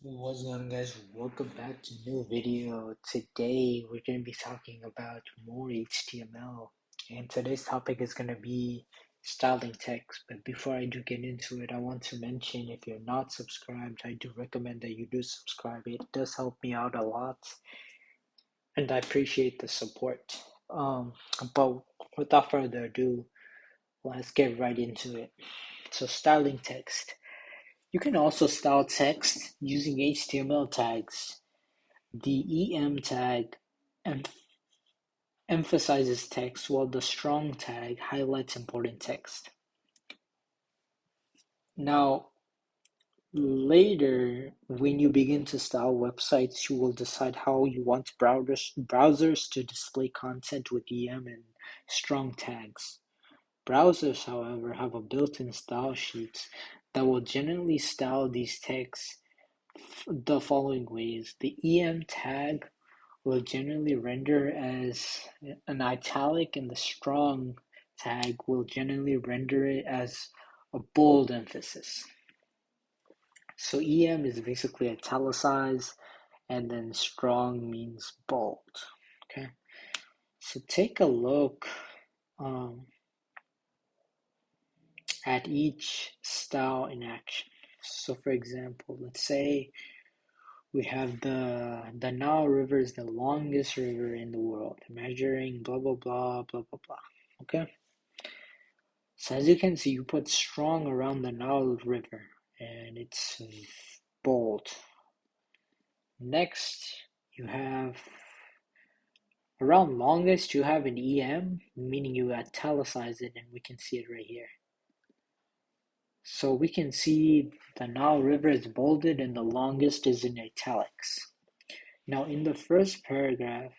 What's going on, guys? Welcome back to a new video. Today we're going to be talking about more HTML, and today's topic is going to be styling text. But before I do get into it, I want to mention, if you're not subscribed, I do recommend that you do subscribe. It does help me out a lot, and I appreciate the support. But without further ado, let's get right into it. So, styling text. You can also style text using HTML tags. The EM tag emphasizes text, while the strong tag highlights important text. Now, later, when you begin to style websites, you will decide how you want browsers to display content with EM and strong tags. Browsers, however, have a built-in style sheet that will generally style these texts the following ways. The EM tag will generally render as an italic, and the strong tag will generally render it as a bold emphasis. So EM is basically italicized, and then strong means bold. Okay, so take a look at each style in action. So for example, let's say we have the Nile River is the longest river in the world, measuring blah blah blah blah blah blah. Okay. So as you can see, you put strong around the Nile River, and it's bold. Next, you have around longest. You have an EM, meaning you italicize it, and we can see it right here. So we can see the Nile River is bolded, and the longest is in italics. Now, in the first paragraph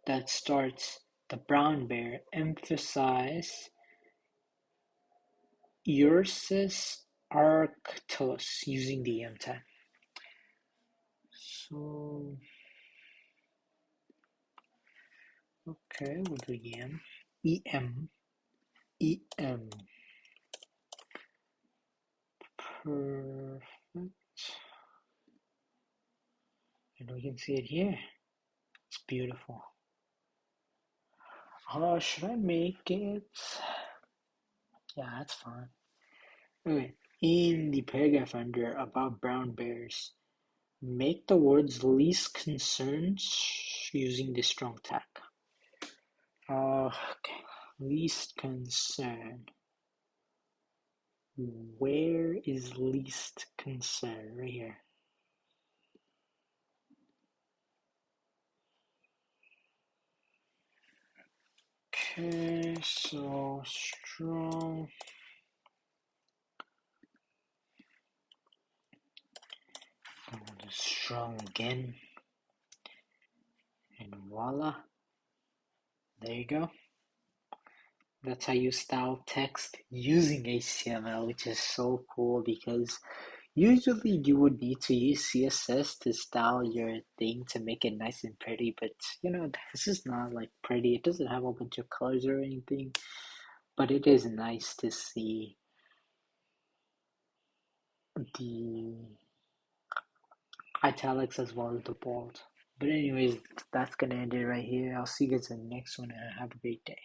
that starts, the brown bear emphasize Ursus arctos using the EM tag. So, okay, we'll do EM. EM. EM. Perfect. And we can see it here. It's beautiful. Should I make it? Yeah, that's fine. Okay, in the paragraph under about brown bears, make the words least concerns using the strong tag. Okay, least concern. Where is least concern? Right here. Okay, so strong. Strong again. And voila. There you go. That's how you style text using HTML, which is so cool because usually you would need to use CSS to style your thing to make it nice and pretty, but this is not like pretty. It doesn't have a bunch of colors or anything, but it is nice to see the italics as well as the bold. But anyways, that's gonna end it right here. I'll see you guys in the next one, and have a great day.